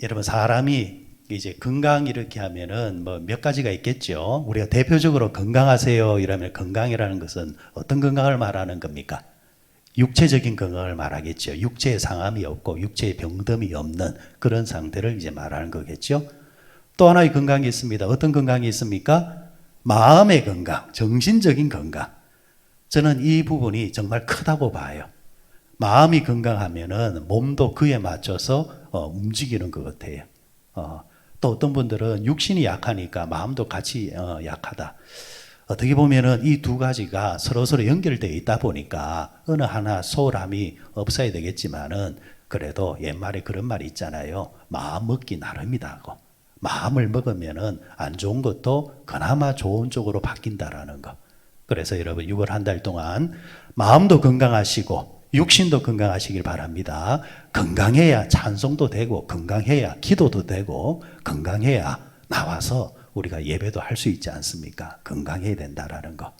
여러분 사람이 이제 건강 이렇게 하면은 뭐 몇 가지가 있겠죠. 우리가 대표적으로 건강하세요 이러면 건강이라는 것은 어떤 건강을 말하는 겁니까? 육체적인 건강을 말하겠죠. 육체에 상함이 없고 육체에 병듦이 없는 그런 상태를 이제 말하는 거겠죠. 또 하나의 건강이 있습니다. 어떤 건강이 있습니까? 마음의 건강, 정신적인 건강. 저는 이 부분이 정말 크다고 봐요. 마음이 건강하면은 몸도 그에 맞춰서 움직이는 것 같아요. 또 어떤 분들은 육신이 약하니까 마음도 같이 약하다. 어떻게 보면은 이 두 가지가 서로 연결되어 있다 보니까 어느 하나 소홀함이 없어야 되겠지만은 그래도 옛말에 그런 말이 있잖아요. 마음 먹기 나름이다고. 마음을 먹으면은 안 좋은 것도 그나마 좋은 쪽으로 바뀐다라는 거. 그래서 여러분 6월 한 달 동안 마음도 건강하시고 육신도 건강하시길 바랍니다. 건강해야 찬송도 되고 건강해야 기도도 되고 건강해야 나와서 우리가 예배도 할 수 있지 않습니까? 건강해야 된다라는 거.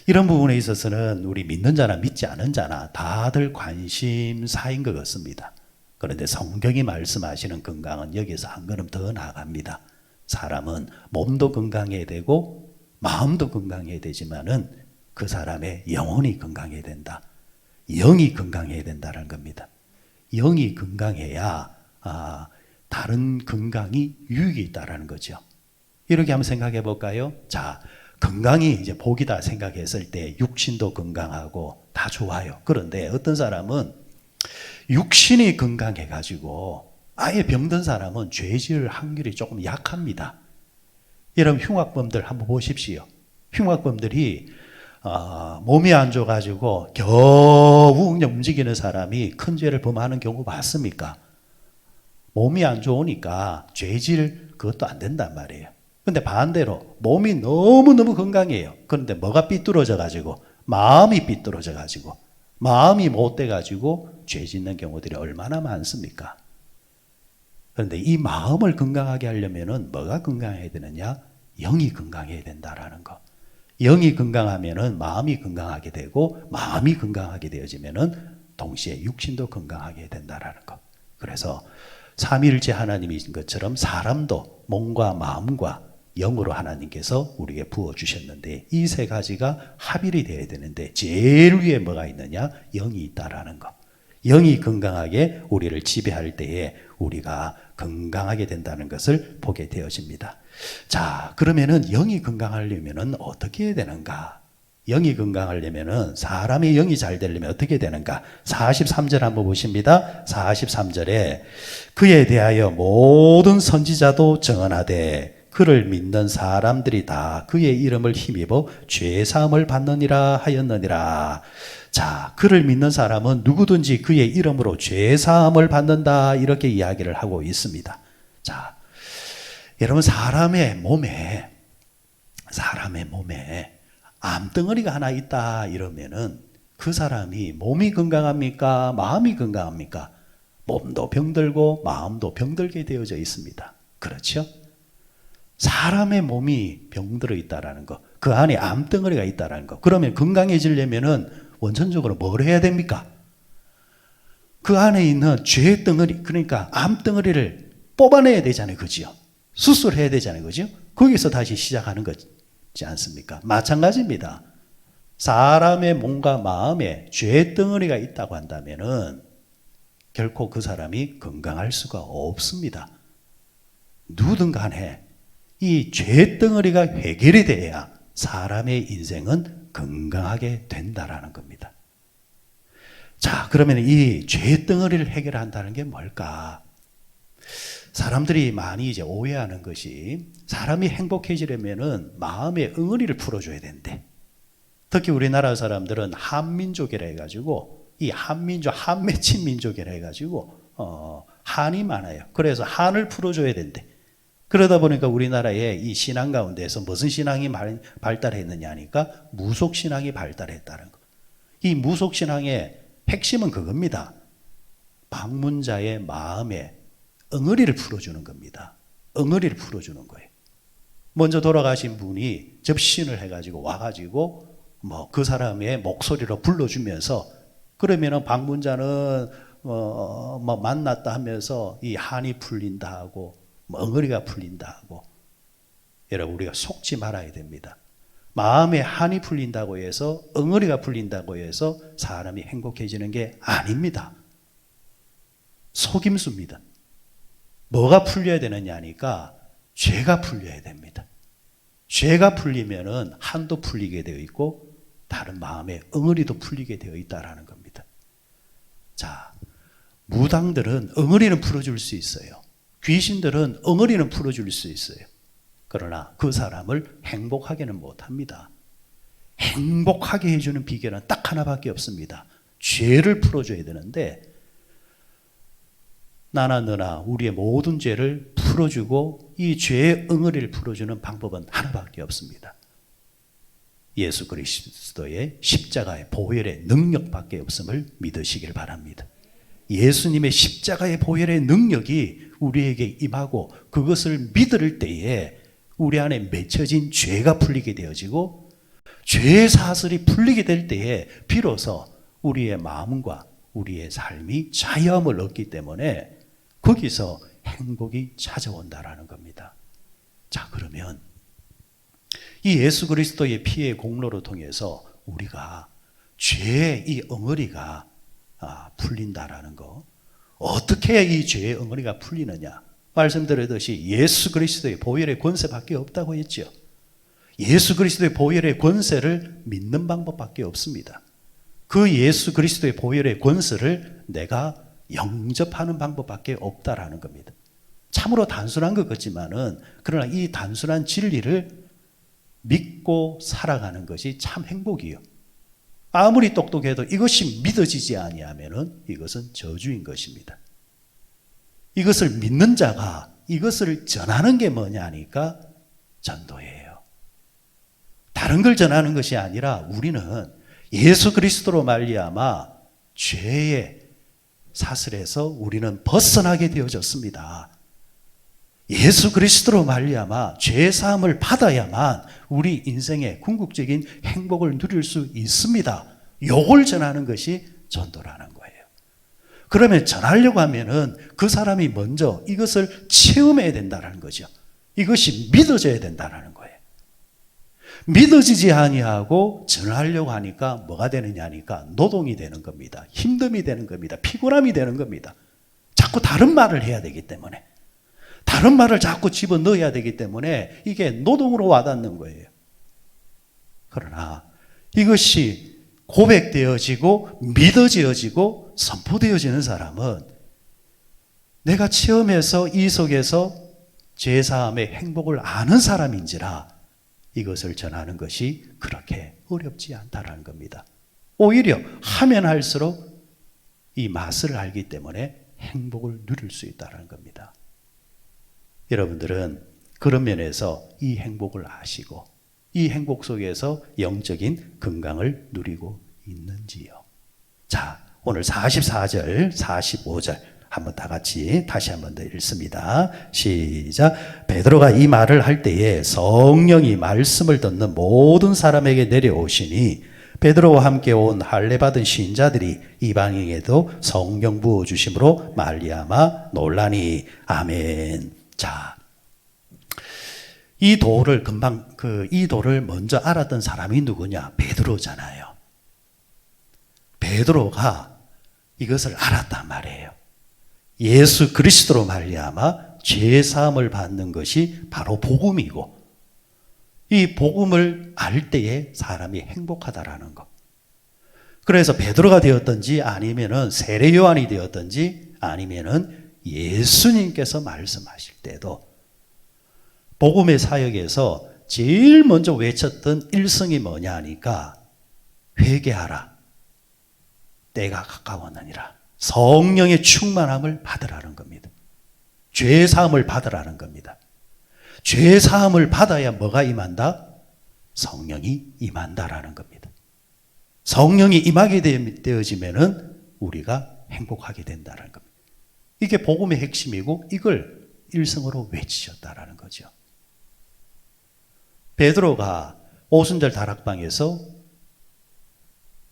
이런 부분에 있어서는 우리 믿는 자나 믿지 않은 자나 다들 관심사인 것 같습니다. 그런데 성경이 말씀하시는 건강은 여기서 한 걸음 더 나아갑니다. 사람은 몸도 건강해야 되고 마음도 건강해야 되지만은 그 사람의 영혼이 건강해야 된다. 영이 건강해야 된다는 겁니다. 영이 건강해야 다른 건강이 유익이 있다라는 거죠. 이렇게 한번 생각해 볼까요? 자, 건강이 이제 복이다 생각했을 때 육신도 건강하고 다 좋아요. 그런데 어떤 사람은 육신이 건강해 가지고 아예 병든 사람은 죄 지을 확률이 조금 약합니다. 여러분 흉악범들 한번 보십시오. 흉악범들이 몸이 안 좋아가지고 겨우 움직이는 사람이 큰 죄를 범하는 경우 봤습니까? 몸이 안 좋으니까 죄질 그것도 안 된단 말이에요. 근데 반대로 몸이 너무너무 건강해요. 그런데 뭐가 삐뚤어져 가지고 마음이 삐뚤어져 가지고 마음이 못돼 가지고 죄 짓는 경우들이 얼마나 많습니까? 그런데 이 마음을 건강하게 하려면은 뭐가 건강해야 되느냐? 영이 건강해야 된다라는 거. 영이 건강하면은 마음이 건강하게 되고 마음이 건강하게 되어지면은 동시에 육신도 건강하게 된다라는 거. 그래서 삼위일체 하나님이신 것처럼 사람도 몸과 마음과 영으로 하나님께서 우리에게 부어주셨는데 이 세 가지가 합일이 되어야 되는데 제일 위에 뭐가 있느냐? 영이 있다라는 거. 영이 건강하게 우리를 지배할 때에 우리가 건강하게 된다는 것을 보게 되어집니다. 자, 그러면은 영이 건강하려면은 어떻게 해야 되는가? 영이 건강하려면은 사람의 영이 잘 되려면 어떻게 되는가? 43절 한번 보십니다. 43절에 그에 대하여 모든 선지자도 정언하되 그를 믿는 사람들이 다 그의 이름을 힘입어 죄사함을 받느니라 하였느니라. 자, 그를 믿는 사람은 누구든지 그의 이름으로 죄사함을 받는다 이렇게 이야기를 하고 있습니다. 자, 여러분 사람의 몸에 암덩어리가 하나 있다 이러면은 그 사람이 몸이 건강합니까? 마음이 건강합니까? 몸도 병들고 마음도 병들게 되어져 있습니다. 그렇죠? 사람의 몸이 병들어 있다라는 거, 그 안에 암덩어리가 있다라는 거. 그러면 건강해지려면은 원천적으로 뭘 해야 됩니까? 그 안에 있는 죄 덩어리, 그러니까 암덩어리를 뽑아내야 되잖아요. 그죠? 수술해야 되잖아요. 그죠? 거기서 다시 시작하는 거지 않습니까? 마찬가지입니다. 사람의 몸과 마음에 죄 덩어리가 있다고 한다면은 결코 그 사람이 건강할 수가 없습니다. 누구든 간에 이 죄덩어리가 해결이 돼야 사람의 인생은 건강하게 된다라는 겁니다. 자, 그러면 이 죄덩어리를 해결한다는 게 뭘까? 사람들이 많이 이제 오해하는 것이 사람이 행복해지려면은 마음의 응어리를 풀어줘야 된대. 특히 우리나라 사람들은 한민족이라 해가지고 이 한민족, 한맺힌 민족이라 해가지고 한이 많아요. 그래서 한을 풀어줘야 된대. 그러다 보니까 우리나라의 이 신앙 가운데서 무슨 신앙이 발달했느냐 하니까 무속신앙이 발달했다는 거. 이 무속신앙의 핵심은 그겁니다. 방문자의 마음에 엉어리를 풀어주는 겁니다. 엉어리를 풀어주는 거예요. 먼저 돌아가신 분이 접신을 해가지고 와가지고 뭐 그 사람의 목소리로 불러주면서 그러면은 방문자는 뭐 만났다 하면서 이 한이 풀린다 하고 뭐 엉어리가 풀린다 하고, 여러분 우리가 속지 말아야 됩니다. 마음에 한이 풀린다고 해서 엉어리가 풀린다고 해서 사람이 행복해지는 게 아닙니다. 속임수입니다. 뭐가 풀려야 되느냐 하니까 죄가 풀려야 됩니다. 죄가 풀리면은 한도 풀리게 되어 있고 다른 마음의 엉어리도 풀리게 되어 있다라는 겁니다. 자, 무당들은 엉어리는 풀어줄 수 있어요. 귀신들은 엉어리는 풀어줄 수 있어요. 그러나 그 사람을 행복하게는 못합니다. 행복하게 해주는 비결은 딱 하나밖에 없습니다. 죄를 풀어줘야 되는데, 나나 너나 우리의 모든 죄를 풀어주고 이 죄의 엉어리를 풀어주는 방법은 하나밖에 없습니다. 예수 그리스도의 십자가의 보혈의 능력밖에 없음을 믿으시길 바랍니다. 예수님의 십자가의 보혈의 능력이 우리에게 임하고 그것을 믿을 때에 우리 안에 맺혀진 죄가 풀리게 되어지고, 죄의 사슬이 풀리게 될 때에 비로소 우리의 마음과 우리의 삶이 자유함을 얻기 때문에 거기서 행복이 찾아온다라는 겁니다. 자, 그러면 이 예수 그리스도의 피의 공로로 통해서 우리가 죄의 이 엉어리가 풀린다라는 거, 어떻게 해야 이 죄의 엉어리가 풀리느냐? 말씀드렸듯이 예수 그리스도의 보혈의 권세밖에 없다고 했죠. 예수 그리스도의 보혈의 권세를 믿는 방법밖에 없습니다. 그 예수 그리스도의 보혈의 권세를 내가 영접하는 방법밖에 없다라는 겁니다. 참으로 단순한 것 같지만은, 그러나 이 단순한 진리를 믿고 살아가는 것이 참 행복이요. 아무리 똑똑해도 이것이 믿어지지 아니하면은 이것은 저주인 것입니다. 이것을 믿는 자가 이것을 전하는 게 뭐냐 하니까 전도예요. 다른 걸 전하는 것이 아니라 우리는 예수 그리스도로 말미암아 죄의 사슬에서 우리는 벗어나게 되어졌습니다. 예수 그리스도로 말미암아 죄 사함을 받아야만 우리 인생의 궁극적인 행복을 누릴 수 있습니다. 요걸 전하는 것이 전도라는 거예요. 그러면 전하려고 하면은 그 사람이 먼저 이것을 체험해야 된다는 거죠. 이것이 믿어져야 된다는 거예요. 믿어지지 아니하고 전하려고 하니까 뭐가 되느냐 하니까 노동이 되는 겁니다. 힘듦이 되는 겁니다. 피곤함이 되는 겁니다. 자꾸 다른 말을 해야 되기 때문에, 다른 말을 자꾸 집어넣어야 되기 때문에 이게 노동으로 와닿는 거예요. 그러나 이것이 고백되어지고 믿어지어지고 선포되어지는 사람은 내가 체험해서 이 속에서 죄사함의 행복을 아는 사람인지라 이것을 전하는 것이 그렇게 어렵지 않다라는 겁니다. 오히려 하면 할수록 이 맛을 알기 때문에 행복을 누릴 수 있다는 겁니다. 여러분들은 그런 면에서 이 행복을 아시고 이 행복 속에서 영적인 건강을 누리고 있는지요? 자, 오늘 44절, 45절 한번 다 같이 다시 한번 더 읽습니다. 시작. 베드로가 이 말을 할 때에 성령이 말씀을 듣는 모든 사람에게 내려오시니 베드로와 함께 온 할례 받은 신자들이 이방인에게도 성령 부어 주심으로 말미암아 놀라니. 아멘. 자, 이 도를 이 도를 먼저 알았던 사람이 누구냐? 베드로잖아요. 베드로가 이것을 알았단 말이에요. 예수 그리스도로 말미암아 죄 사함을 받는 것이 바로 복음이고, 이 복음을 알 때에 사람이 행복하다라는 것. 그래서 베드로가 되었든지 아니면은 세례 요한이 되었든지 아니면은 예수님께서 말씀하실 때도 복음의 사역에서 제일 먼저 외쳤던 일성이 뭐냐 하니까 회개하라. 때가 가까웠느니라. 성령의 충만함을 받으라는 겁니다. 죄 사함을 받으라는 겁니다. 죄 사함을 받아야 뭐가 임한다? 성령이 임한다라는 겁니다. 성령이 임하게 되어지면은 우리가 행복하게 된다는 겁니다. 이게 복음의 핵심이고 이걸 일성으로 외치셨다라는 거죠. 베드로가 오순절 다락방에서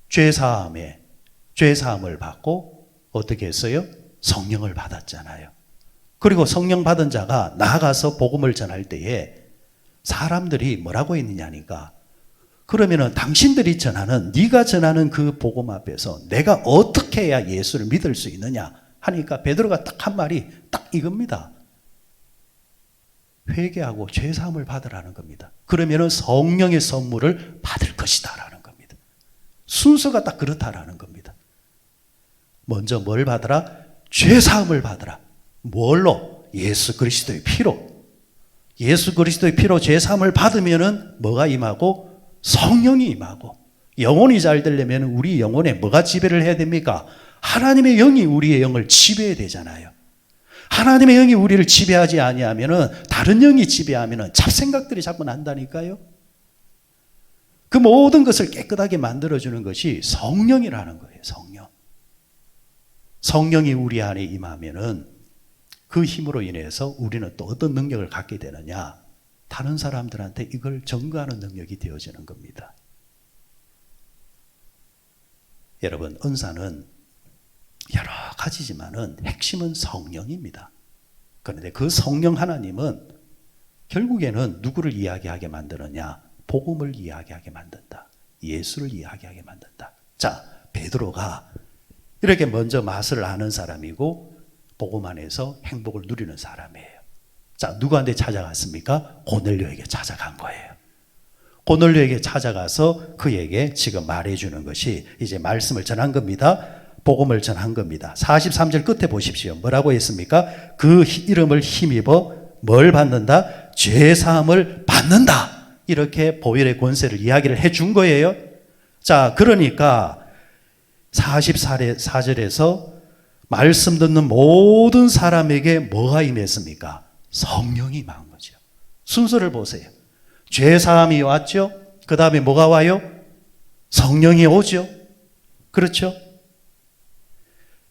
죄 사함을 받고 어떻게 했어요? 성령을 받았잖아요. 그리고 성령 받은 자가 나아가서 복음을 전할 때에 사람들이 뭐라고 했느냐니까, 그러면은 당신들이 전하는, 네가 전하는 그 복음 앞에서 내가 어떻게 해야 예수를 믿을 수 있느냐 하니까 베드로가 딱 한 말이 딱 이겁니다. 회개하고 죄사함을 받으라는 겁니다. 그러면은 성령의 선물을 받을 것이다라는 겁니다. 순서가 딱 그렇다라는 겁니다. 먼저 뭘 받으라? 죄사함을 받으라. 뭘로? 예수 그리스도의 피로. 예수 그리스도의 피로 죄사함을 받으면은 뭐가 임하고? 성령이 임하고. 영혼이 잘 되려면 우리 영혼에 뭐가 지배를 해야 됩니까? 하나님의 영이 우리의 영을 지배해야 되잖아요. 하나님의 영이 우리를 지배하지 아니하면은, 다른 영이 지배하면은 잡생각들이 자꾸 난다니까요. 그 모든 것을 깨끗하게 만들어주는 것이 성령이라는 거예요. 성령. 성령이 우리 안에 임하면은 그 힘으로 인해서 우리는 또 어떤 능력을 갖게 되느냐? 다른 사람들한테 이걸 전가하는 능력이 되어지는 겁니다. 여러분, 은사는 여러 가지지만은 핵심은 성령입니다. 그런데 그 성령 하나님은 결국에는 누구를 이야기하게 만드느냐? 복음을 이야기하게 만든다. 예수를 이야기하게 만든다. 자, 베드로가 이렇게 먼저 맛을 아는 사람이고 복음 안에서 행복을 누리는 사람이에요. 자, 누구한테 찾아갔습니까? 고넬료에게 찾아간 거예요. 고넬료에게 찾아가서 그에게 지금 말해주는 것이 이제 말씀을 전한 겁니다. 복음을 전한 겁니다. 43절 끝에 보십시오. 뭐라고 했습니까? 그 이름을 힘입어 뭘 받는다? 죄사함을 받는다. 이렇게 보혈의 권세를 이야기를 해준 거예요. 자, 그러니까 44절에서 말씀 듣는 모든 사람에게 뭐가 임했습니까? 성령이 임한 거죠. 순서를 보세요. 죄사함이 왔죠. 그 다음에 뭐가 와요? 성령이 오죠. 그렇죠?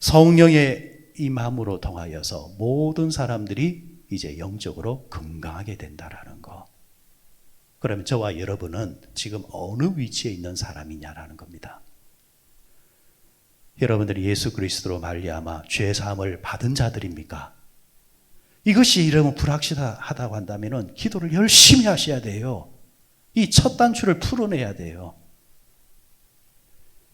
성령의 임함으로 통하여서 모든 사람들이 이제 영적으로 건강하게 된다라는 거. 그러면 저와 여러분은 지금 어느 위치에 있는 사람이냐라는 겁니다. 여러분들이 예수 그리스도로 말미암아 죄사함을 받은 자들입니까? 이것이 이러면 불확실하다고 한다면 기도를 열심히 하셔야 돼요. 이 첫 단추를 풀어내야 돼요.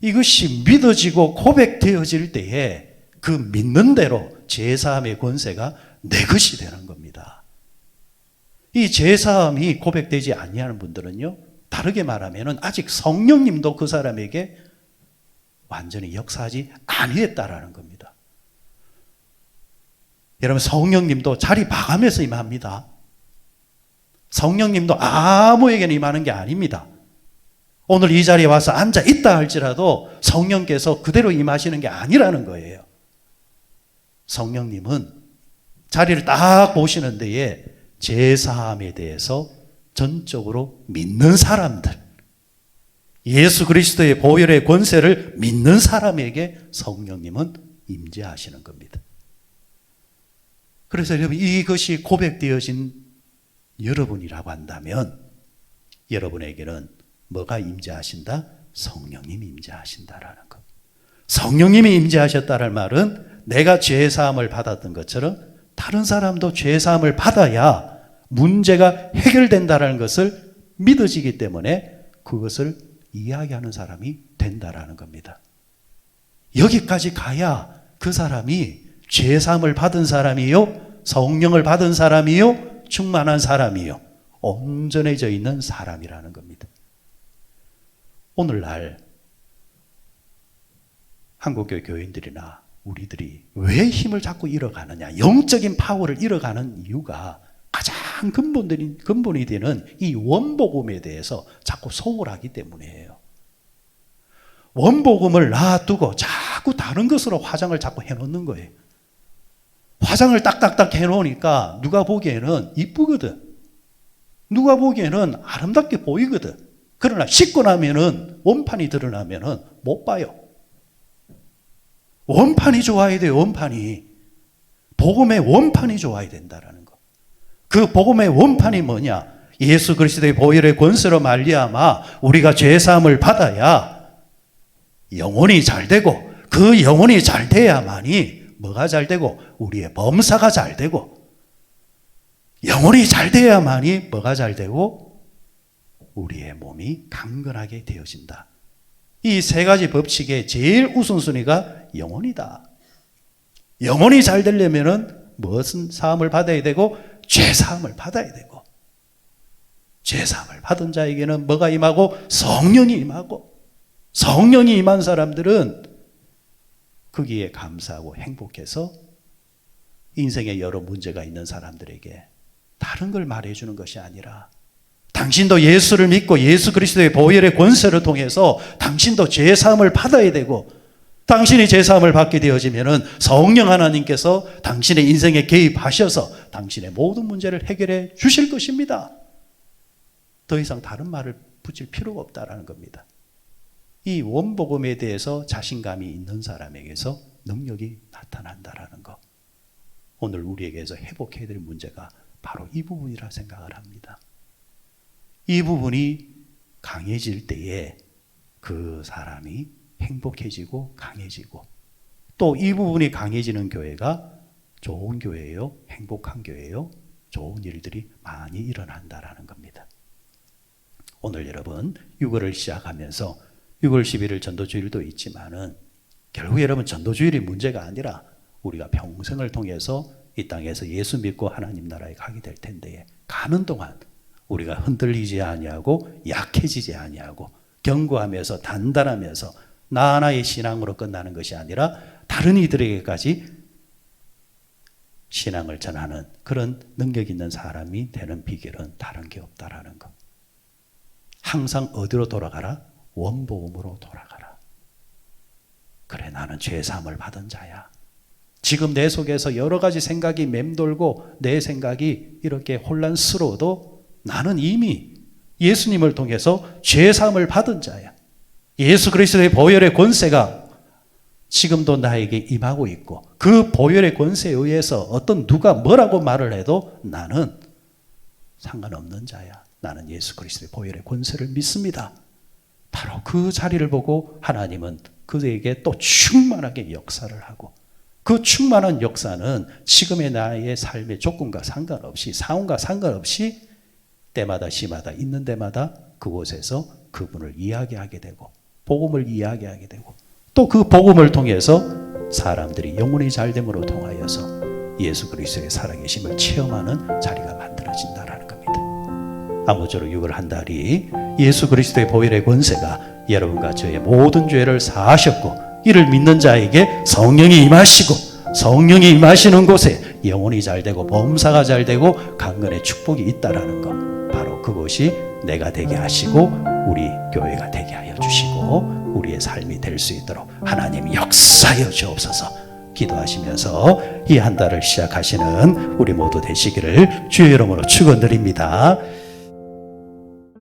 이것이 믿어지고 고백되어질 때에 그 믿는 대로 죄사함의 권세가 내 것이 되는 겁니다. 이 죄사함이 고백되지 아니하는 분들은요, 다르게 말하면 아직 성령님도 그 사람에게 완전히 역사하지 아니했다라는 겁니다. 여러분, 성령님도 자리 봐가면서 임합니다. 성령님도 아무에게나 임하는 게 아닙니다. 오늘 이 자리에 와서 앉아 있다 할지라도 성령께서 그대로 임하시는 게 아니라는 거예요. 성령님은 자리를 딱 보시는 데에 죄사함에 대해서 전적으로 믿는 사람들, 예수 그리스도의 보혈의 권세를 믿는 사람에게 성령님은 임재하시는 겁니다. 그래서 여러분, 이것이 고백되어진 여러분이라고 한다면 여러분에게는 뭐가 임재하신다? 성령님이 임재하신다라는 것. 성령님이 임재하셨다는 말은 내가 죄사함을 받았던 것처럼 다른 사람도 죄사함을 받아야 문제가 해결된다는 것을 믿어지기 때문에 그것을 이야기하는 사람이 된다라는 겁니다. 여기까지 가야 그 사람이 죄사함을 받은 사람이요, 성령을 받은 사람이요, 충만한 사람이요, 온전해져 있는 사람이라는 겁니다. 오늘날 한국교회 교인들이나 우리들이 왜 힘을 자꾸 잃어가느냐, 영적인 파워를 잃어가는 이유가 가장 근본이 되는 이 원복음에 대해서 자꾸 소홀하기 때문이에요. 원복음을 놔두고 자꾸 다른 것으로 화장을 자꾸 해놓는 거예요. 화장을 딱딱딱 해놓으니까 누가 보기에는 이쁘거든. 누가 보기에는 아름답게 보이거든. 그러나 씻고 나면은, 원판이 드러나면은 못 봐요. 원판이 좋아야 돼요, 원판이. 복음의 원판이 좋아야 된다라는 거. 그 복음의 원판이 뭐냐? 예수 그리스도의 보혈의 권세로 말미암아 우리가 죄사함을 받아야 영혼이 잘 되고, 그 영혼이 잘 돼야만이 뭐가 잘 되고 우리의 범사가 잘 되고, 영혼이 잘 돼야만이 뭐가 잘 되고 우리의 몸이 강건하게 되어진다. 이 세 가지 법칙의 제일 우선순위가 영혼이다. 영혼이 잘 되려면은 무엇은 사함을 받아야 되고 죄 사함을 받아야 되고, 죄 사함을 받은 자에게는 뭐가 임하고 성령이 임하고, 성령이 임한 사람들은 거기에 감사하고 행복해서 인생에 여러 문제가 있는 사람들에게 다른 걸 말해주는 것이 아니라, 당신도 예수를 믿고 예수 그리스도의 보혈의 권세를 통해서 당신도 죄사함을 받아야 되고, 당신이 죄사함을 받게 되어지면은 성령 하나님께서 당신의 인생에 개입하셔서 당신의 모든 문제를 해결해 주실 것입니다. 더 이상 다른 말을 붙일 필요가 없다라는 겁니다. 이 원복음에 대해서 자신감이 있는 사람에게서 능력이 나타난다라는 것. 오늘 우리에게서 회복해야 될 문제가 바로 이 부분이라 생각을 합니다. 이 부분이 강해질 때에 그 사람이 행복해지고 강해지고, 또 이 부분이 강해지는 교회가 좋은 교회예요, 행복한 교회예요, 좋은 일들이 많이 일어난다라는 겁니다. 오늘 여러분 6월을 시작하면서 6월 11일 전도주일도 있지만은 결국 여러분 전도주일이 문제가 아니라 우리가 평생을 통해서 이 땅에서 예수 믿고 하나님 나라에 가게 될 텐데, 가는 동안 우리가 흔들리지 아니하고 약해지지 아니하고 견고하면서 단단하면서 나 하나의 신앙으로 끝나는 것이 아니라 다른 이들에게까지 신앙을 전하는 그런 능력 있는 사람이 되는 비결은 다른 게 없다라는 것. 항상 어디로 돌아가라? 원복음으로 돌아가라. 그래, 나는 죄사함을 받은 자야. 지금 내 속에서 여러 가지 생각이 맴돌고 내 생각이 이렇게 혼란스러워도 나는 이미 예수님을 통해서 죄사함을 받은 자야. 예수 그리스도의 보혈의 권세가 지금도 나에게 임하고 있고, 그 보혈의 권세에 의해서 어떤 누가 뭐라고 말을 해도 나는 상관없는 자야. 나는 예수 그리스도의 보혈의 권세를 믿습니다. 바로 그 자리를 보고 하나님은 그에게 또 충만하게 역사를 하고, 그 충만한 역사는 지금의 나의 삶의 조건과 상관없이, 상황과 상관없이 때마다 시마다 있는 데마다 그곳에서 그분을 이야기하게 되고 복음을 이야기하게 되고, 또 그 복음을 통해서 사람들이 영혼이 잘됨으로 통하여서 예수 그리스도의 살아계심을 체험하는 자리가 만들어진다라는 겁니다. 아무쪼록 6월 한 달이 예수 그리스도의 보혈의 권세가 여러분과 저의 모든 죄를 사하셨고, 이를 믿는 자에게 성령이 임하시고, 성령이 임하시는 곳에 영혼이 잘되고 범사가 잘되고 강건의 축복이 있다라는 것, 바로 그것이 내가 되게 하시고 우리 교회가 되게 하여 주시고 우리의 삶이 될 수 있도록 하나님 역사하여 주옵소서. 기도하시면서 이 한 달을 시작하시는 우리 모두 되시기를 주의 이름으로 축원드립니다.